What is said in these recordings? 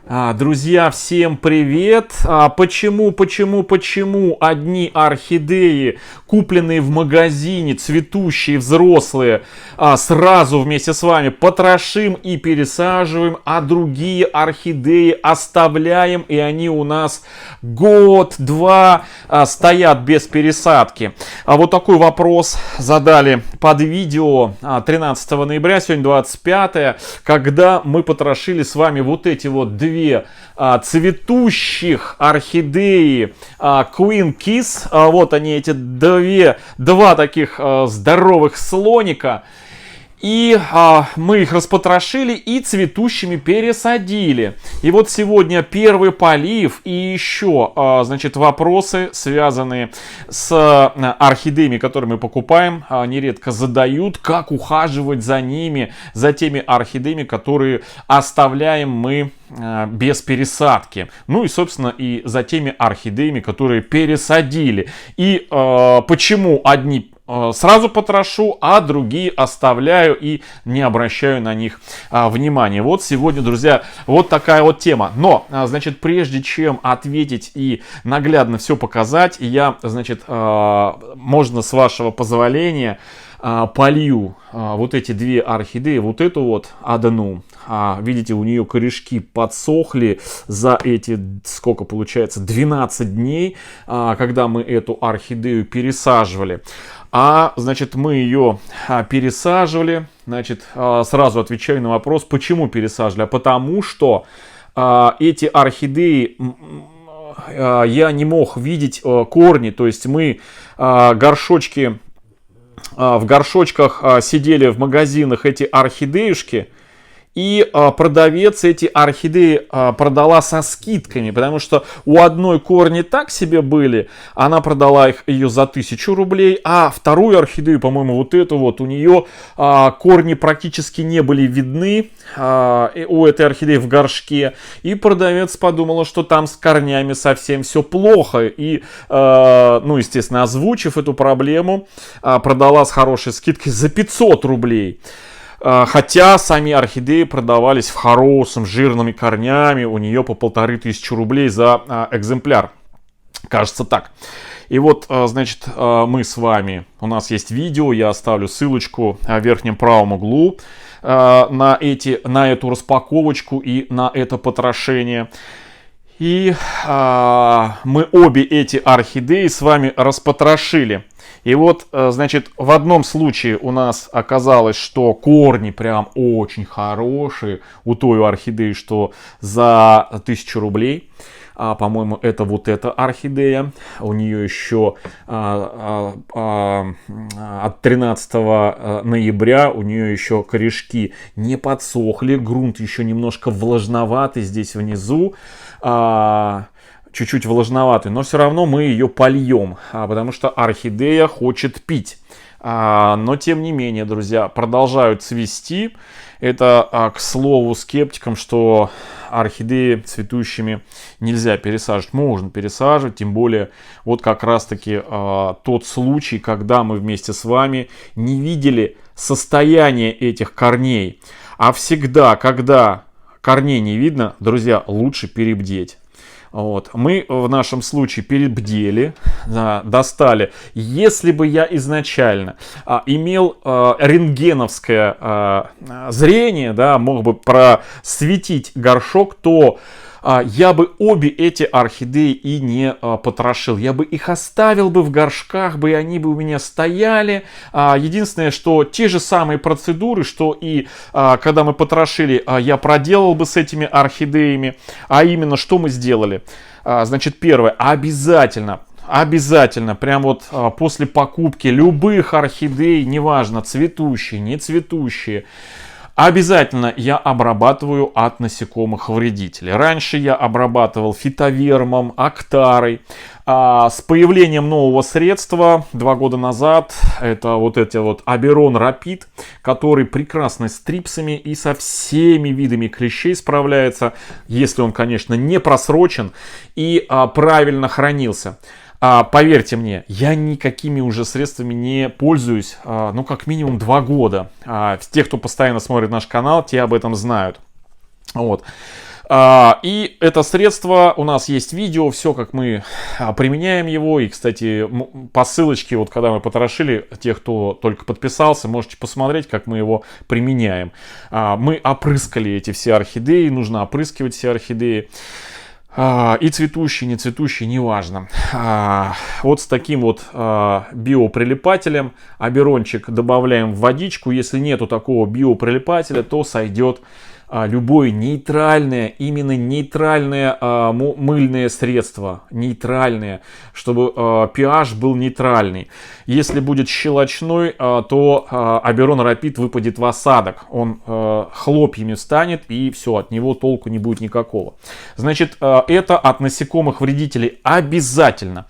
Друзья, всем привет! Почему одни орхидеи, купленные в магазине, цветущие, взрослые, сразу вместе с вами потрошим и пересаживаем, а другие орхидеи оставляем, и они у нас год-два стоят без пересадки? Вот такой вопрос задали под видео 13 ноября, сегодня 25, когда мы потрошили с вами вот эти вот две цветущих орхидеи Queen Kiss. Вот они, эти два таких здоровых слоника. И мы их распотрошили и цветущими пересадили. И вот сегодня первый полив и еще, значит, вопросы, связанные с орхидеями, которые мы покупаем, нередко задают, как ухаживать за ними, за теми орхидеями, которые оставляем мы без пересадки. Ну и, собственно, и за теми орхидеями, которые пересадили. И почему одни сразу потрошу, а другие оставляю и не обращаю на них внимания. Вот сегодня, друзья, вот такая вот тема. Но, значит, прежде чем ответить и наглядно все показать, я, значит, можно с вашего позволения полью вот эти две орхидеи, вот эту вот одну. Видите, у нее корешки подсохли за эти, сколько получается, 12 дней, когда мы эту орхидею пересаживали. Значит, мы ее пересаживали. Значит, сразу отвечаю на вопрос, почему пересаживали. Потому что эти орхидеи я не мог видеть корни. То есть мы горшочки, в горшочках сидели в магазинах эти орхидеюшки. И продавец эти орхидеи продала со скидками, потому что у одной корни так себе были, она продала ее за 1000 рублей, а вторую орхидею, по-моему, вот эту вот, у нее корни практически не были видны у этой орхидеи в горшке, и продавец подумала, что там с корнями совсем все плохо, и, ну, естественно, озвучив эту проблему, продала с хорошей скидкой за 500 рублей. Хотя сами орхидеи продавались в хорошем, жирными корнями, у нее по 1500 рублей за экземпляр. Кажется так. И вот, значит, мы с вами, у нас есть видео, я оставлю ссылочку в верхнем правом углу на эту распаковочку и на это потрошение. И мы обе эти орхидеи с вами распотрошили. И вот, значит, в одном случае у нас оказалось, что корни прям очень хорошие у той орхидеи, что за 1000 рублей. По-моему, это вот эта орхидея. У нее еще от 13 ноября у нее еще корешки не подсохли. Грунт еще немножко влажноватый здесь внизу. Чуть-чуть влажноватый, но все равно мы ее польем, потому что орхидея хочет пить. Но тем не менее, друзья, продолжают цвести. Это, к слову, скептикам, что орхидеи цветущими нельзя пересаживать. Можно пересаживать, тем более вот как раз-таки тот случай, когда мы вместе с вами не видели состояние этих корней. А всегда, когда корней не видно, друзья, лучше перебдеть. Вот. Мы в нашем случае перебдели, достали. Если бы я изначально имел рентгеновское зрение, да, мог бы просветить горшок, то я бы обе эти орхидеи и не потрошил. Я бы их оставил бы в горшках, и они бы у меня стояли. Единственное, что те же самые процедуры, что и когда мы потрошили, я проделал бы с этими орхидеями. А именно, что мы сделали? Значит, первое, обязательно, прям вот после покупки любых орхидей, неважно, цветущие, не цветущие, обязательно я обрабатываю от насекомых вредителей. Раньше я обрабатывал фитовермом, актарой. С появлением нового средства 2 года назад, это вот эти вот Аберон Рапид, который прекрасно с трипсами и со всеми видами клещей справляется, если он, конечно, не просрочен и правильно хранился. Поверьте мне, я никакими уже средствами не пользуюсь, ну, как минимум 2 года. Те, кто постоянно смотрит наш канал, те об этом знают. Вот. И это средство, у нас есть видео, все как мы применяем его. И, кстати, по ссылочке, вот когда мы потрошили, тех, кто только подписался, можете посмотреть, как мы его применяем. Мы опрыскали эти все орхидеи, нужно опрыскивать все орхидеи. И цветущие, не цветущие, неважно. Вот с таким вот биоприлипателем оберончик добавляем в водичку. Если нету такого биоприлипателя, то сойдет любое нейтральное, именно нейтральное мыльное средство, нейтральное, чтобы pH был нейтральный. Если будет щелочной, то Аберон Рапид выпадет в осадок, он хлопьями станет, и все, от него толку не будет никакого. Значит, это от насекомых вредителей обязательно.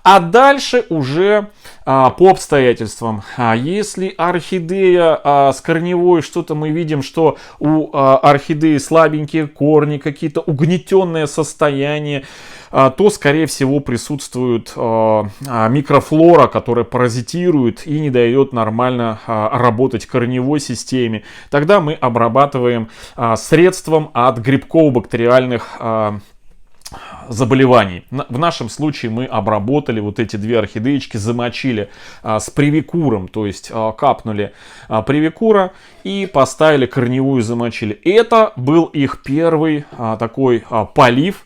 А дальше уже по обстоятельствам. Если орхидея с корневой, что-то мы видим, что у орхидеи слабенькие корни, какие-то угнетенное состояние, то, скорее всего, присутствует микрофлора, которая паразитирует и не дает нормально работать корневой системе. Тогда мы обрабатываем средством от грибково-бактериальных заболеваний. В нашем случае мы обработали вот эти две орхидеечки, замочили с привикуром, то есть капнули привикура и поставили корневую, замочили. Это был их первый такой полив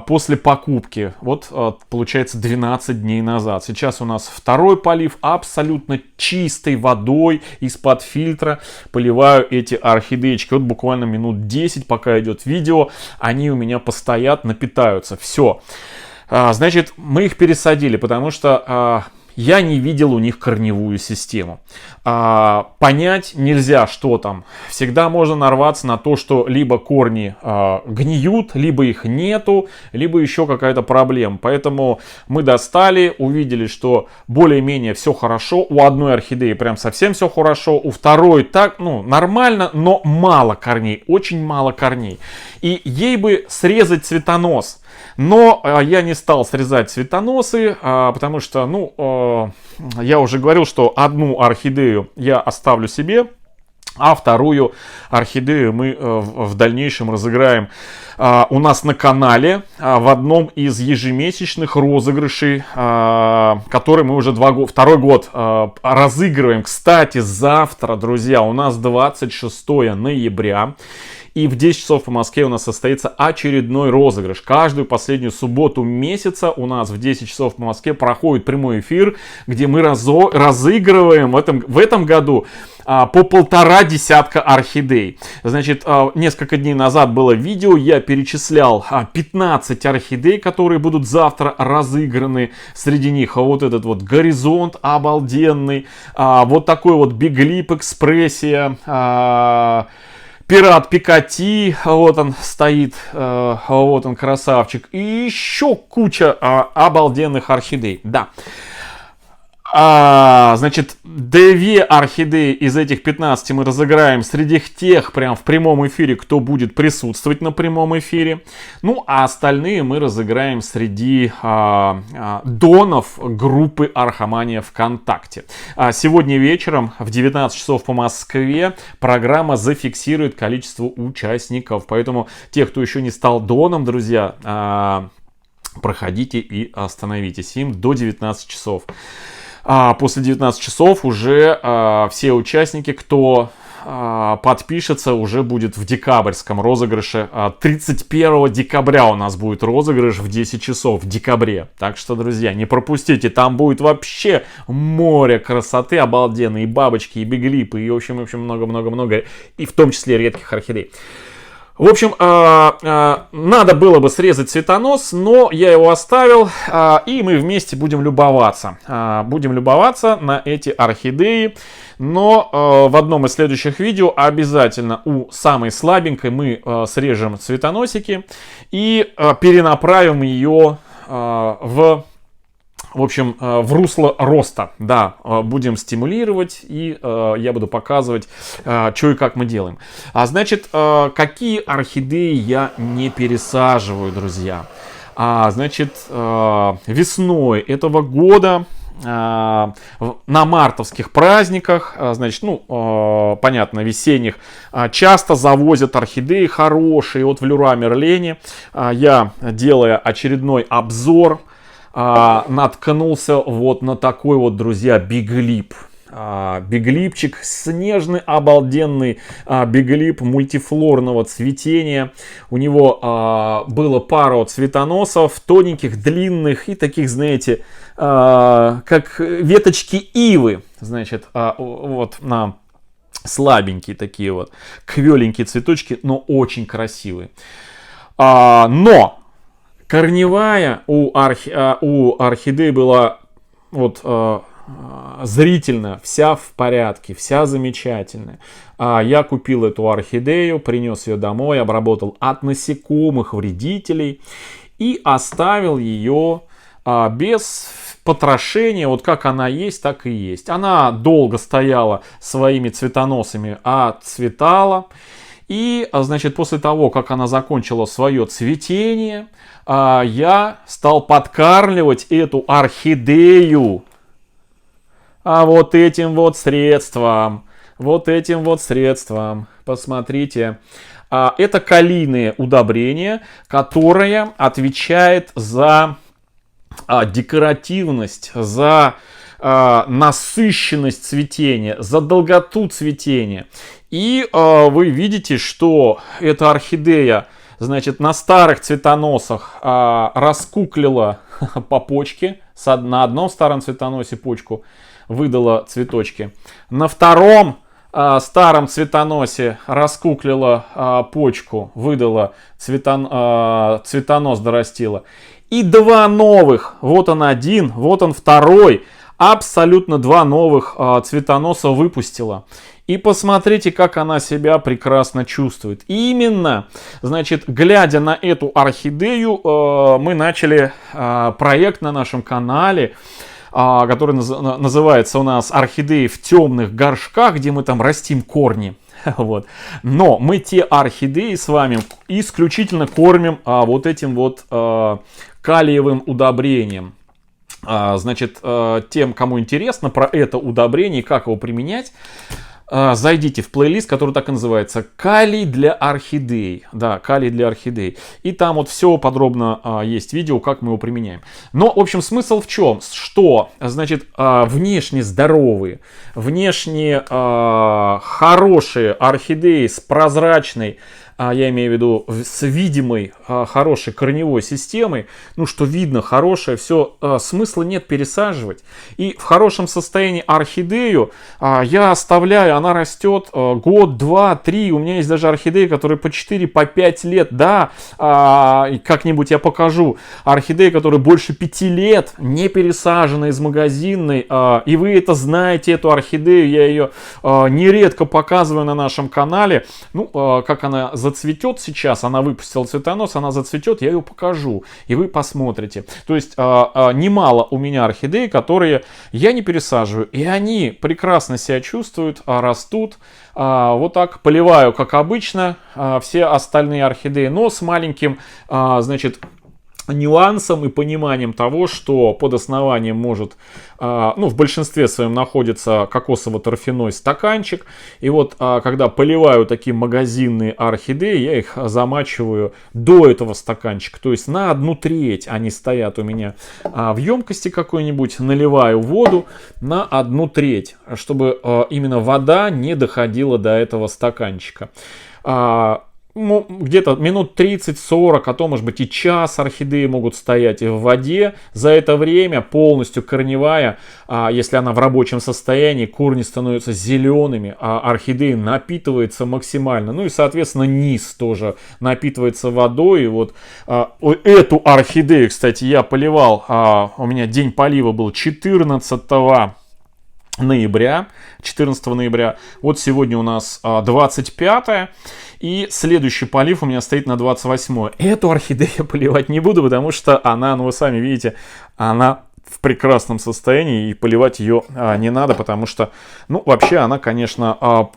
после покупки. Вот получается 12 дней назад. Сейчас у нас второй полив, абсолютно чистой водой из-под фильтра поливаю эти орхидеечки. Вот буквально минут 10, пока идет видео, они у меня постоят, напитаются. Все. Значит, мы их пересадили, потому что я не видел у них корневую систему. Понять нельзя, что там. Всегда можно нарваться на то, что либо корни гниют, либо их нету, либо еще какая-то проблема. Поэтому мы достали, увидели, что более-менее все хорошо. У одной орхидеи прям совсем все хорошо. У второй так, ну, нормально, но мало корней. Очень мало корней. И ей бы срезать цветонос. Но я не стал срезать цветоносы, потому что, ну, я уже говорил, что одну орхидею я оставлю себе, а вторую орхидею мы в дальнейшем разыграем у нас на канале в одном из ежемесячных розыгрышей, который мы уже второй год разыгрываем. Кстати, завтра, друзья, у нас 26 ноября. И в 10 часов по Москве у нас состоится очередной розыгрыш. Каждую последнюю субботу месяца у нас в 10 часов по Москве проходит прямой эфир, где мы разыгрываем в этом году по 1,5 десятка орхидей. Значит, несколько дней назад было видео, я перечислял 15 орхидей, которые будут завтра разыграны. Среди них вот этот вот горизонт обалденный, вот такой вот биглип экспрессия, Пират Пикати, вот он стоит, вот он красавчик. И еще куча обалденных орхидей. Да. Значит, 2 орхидеи из этих 15 мы разыграем среди тех, прям в прямом эфире, кто будет присутствовать на прямом эфире. Ну, а остальные мы разыграем среди донов группы Архамания ВКонтакте. Сегодня вечером в 19 часов по Москве программа зафиксирует количество участников. Поэтому те, кто еще не стал доном, друзья, проходите и становитесь им до 19 часов. После 19 часов уже все участники, кто подпишется, уже будет в декабрьском розыгрыше. 31 декабря у нас будет розыгрыш в 10 часов в декабре. Так что, друзья, не пропустите. Там будет вообще море красоты обалденной. И бабочки, и биглипы, и в общем много-много-много. И в том числе редких орхидей. В общем, надо было бы срезать цветонос, но я его оставил, и мы вместе будем любоваться. Будем любоваться на эти орхидеи, но в одном из следующих видео обязательно у самой слабенькой мы срежем цветоносики и перенаправим ее в общем, в русло роста. Да, будем стимулировать, и я буду показывать, что и как мы делаем. Значит, какие орхидеи я не пересаживаю, друзья? Значит, весной этого года на мартовских праздниках, значит, ну, понятно, весенних, часто завозят орхидеи хорошие. Вот в Леруа Мерлене я, делая очередной обзор, наткнулся вот на такой вот, друзья, биглип. Биглипчик, снежный, обалденный биглип мультифлорного цветения. У него было пару цветоносов, тоненьких, длинных и таких, знаете, как веточки ивы, значит, вот на слабенькие такие вот, квеленькие цветочки, но очень красивые. Но корневая у орхидеи была вот зрительно вся в порядке, вся замечательная. Я купил эту орхидею, принес ее домой, обработал от насекомых, вредителей и оставил ее без потрошения. Вот как она есть, так и есть. Она долго стояла своими цветоносами, отцветала. И, значит, после того, как она закончила свое цветение, я стал подкармливать эту орхидею вот этим вот средством. Посмотрите. Это калийное удобрение, которое отвечает за декоративность, за насыщенность цветения, за долготу цветения. И вы видите, что эта орхидея, значит, на старых цветоносах раскуклила по почке. На одном старом цветоносе почку выдала цветочки. На втором старом цветоносе раскуклила почку, выдала цветонос, дорастила. И два новых, вот он один, вот он второй, абсолютно два новых цветоноса выпустила. И посмотрите, как она себя прекрасно чувствует. И именно, значит, глядя на эту орхидею, мы начали проект на нашем канале, который называется у нас «Орхидеи в темных горшках», где мы там растим корни. Вот. Но мы те орхидеи с вами исключительно кормим вот этим вот калиевым удобрением. Значит, тем, кому интересно про это удобрение и как его применять, зайдите в плейлист, который так и называется «Калий для орхидей». Да, калий для орхидей. И там вот все подробно есть видео, как мы его применяем. Но, в общем, смысл в чем? Что, значит, внешне здоровые, внешне хорошие орхидеи с прозрачной, я имею в виду с видимой хорошей корневой системой, ну что видно, хорошее, все, смысла нет пересаживать. И в хорошем состоянии орхидею я оставляю, она растет год, два, три. У меня есть даже орхидеи, которые по 4, по 5 лет, да, как-нибудь я покажу. Орхидеи, которые больше 5 лет, не пересажены из магазинной, и вы это знаете, эту орхидею, я ее нередко показываю на нашем канале. Ну, как она зацветет сейчас, она выпустила цветонос, она зацветет, я ее покажу, и вы посмотрите. То есть немало у меня орхидей, которые я не пересаживаю, и они прекрасно себя чувствуют, растут. Вот так поливаю, как обычно, все остальные орхидеи, но с маленьким, значит, нюансом и пониманием того, что под основанием может, ну, в большинстве своем находится кокосово-торфяной стаканчик. И вот, когда поливаю такие магазинные орхидеи, я их замачиваю до этого стаканчика. То есть на 1/3 они стоят у меня в емкости какой-нибудь, наливаю воду на 1/3, чтобы именно вода не доходила до этого стаканчика. Где-то минут 30-40, а то, может быть, и час орхидеи могут стоять в воде. За это время полностью корневая, если она в рабочем состоянии, корни становятся зелеными, а орхидея напитывается максимально. Ну и, соответственно, низ тоже напитывается водой. И вот эту орхидею, кстати, я поливал, у меня день полива был 14 ноября. Вот сегодня у нас 25. И следующий полив у меня стоит на 28. Эту орхидею поливать не буду, потому что она, ну вы сами видите, она в прекрасном состоянии, и поливать ее не надо, потому что, ну, вообще она, конечно,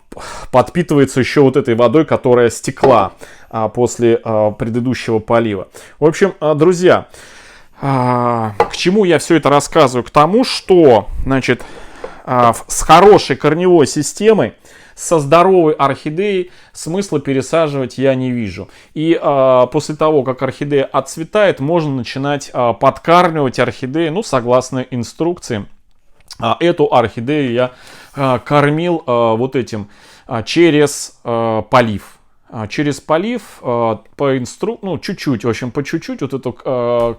подпитывается еще вот этой водой, которая стекла после предыдущего полива. В общем, друзья, К чему я все это рассказываю? К тому, что, значит, с хорошей корневой системой, со здоровой орхидеей смысла пересаживать я не вижу. И после того, как орхидея отцветает, можно начинать подкармливать орхидею, ну, согласно инструкции. Эту орхидею я кормил вот этим через полив. Через полив, ну, чуть-чуть, в общем, по чуть-чуть, вот эту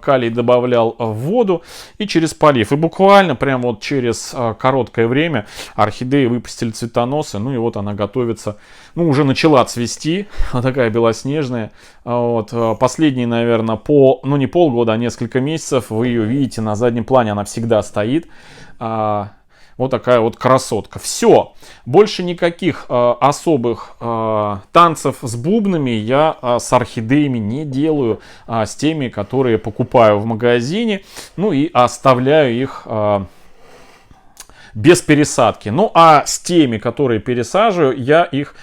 калий добавлял в воду и через полив. И буквально прямо вот через короткое время орхидеи выпустили цветоносы, ну и вот она готовится, ну, уже начала цвести, она такая белоснежная. Вот, последние, наверное, ну, не полгода, а несколько месяцев, вы ее видите на заднем плане, она всегда стоит. Вот такая вот красотка. Все. Больше никаких особых танцев с бубнами я с орхидеями не делаю. С теми, которые покупаю в магазине. Ну и оставляю их без пересадки. Ну а с теми, которые пересаживаю, я их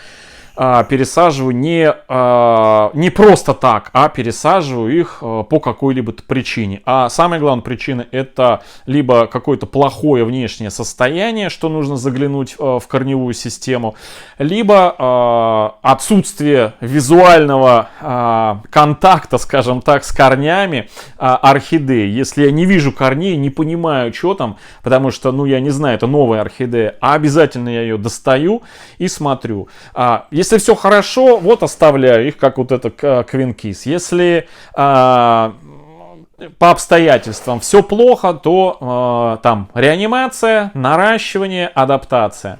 пересаживаю не просто так, а пересаживаю их по какой-либо причине. А самая главная причина — это либо какое-то плохое внешнее состояние, что нужно заглянуть в корневую систему, либо отсутствие визуального контакта, скажем так, с корнями орхидеи. Если я не вижу корней, не понимаю, что там, потому что, ну, я не знаю, это новая орхидея, а обязательно я ее достаю и смотрю. Если все хорошо, вот оставляю их, как вот это Queen Kiss. Если по обстоятельствам все плохо, то там реанимация, наращивание, адаптация.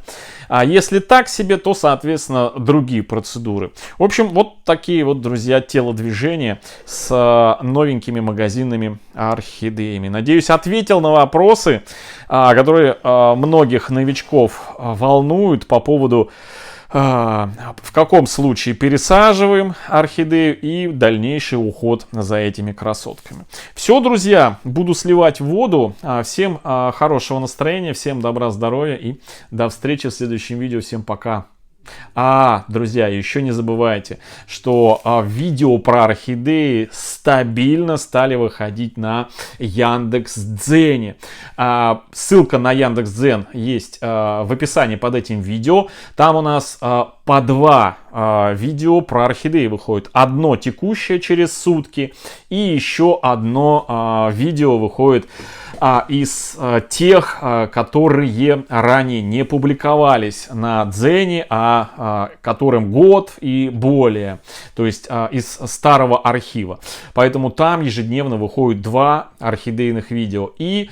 А если так себе, то, соответственно, другие процедуры. В общем, вот такие вот, друзья, телодвижения с новенькими магазинными орхидеями. Надеюсь, ответил на вопросы, которые многих новичков волнуют по поводу в каком случае пересаживаем орхидею и дальнейший уход за этими красотками. Все, друзья, буду сливать воду. Всем хорошего настроения, всем добра, здоровья и до встречи в следующем видео. Всем пока. Друзья, еще не забывайте, что видео про орхидеи стабильно стали выходить на Яндекс.Дзене. Ссылка на Яндекс.Дзен есть в описании под этим видео. Там у нас по 2 видео про орхидеи выходит. Одно текущее через сутки и еще одно видео выходит из тех, которые ранее не публиковались на Дзене, которым год и более, то есть из старого архива. Поэтому там ежедневно выходит 2 орхидейных видео и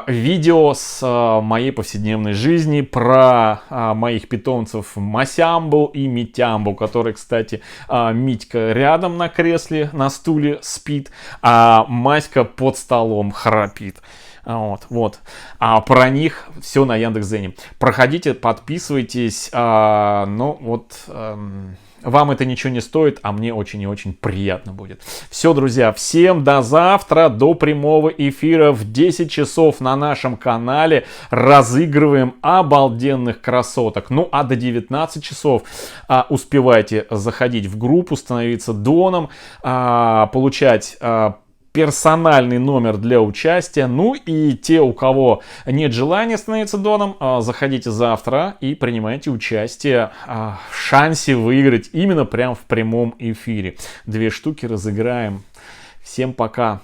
видео с моей повседневной жизни про моих питомцев Масямбу и Митямбу, который, кстати, Митька рядом на кресле, на стуле спит, а Маська под столом храпит. Вот. А про них все на Яндекс.Дзене. Проходите, подписывайтесь. Вам это ничего не стоит, а мне очень и очень приятно будет. Все, друзья, всем до завтра, до прямого эфира в 10 часов на нашем канале. Разыгрываем обалденных красоток. Ну, а до 19 часов успевайте заходить в группу, становиться доном, получать персональный номер для участия. Ну и те, у кого нет желания становиться доном, заходите завтра и принимайте участие в шансе выиграть именно прямо в прямом эфире. 2 штуки разыграем. Всем пока!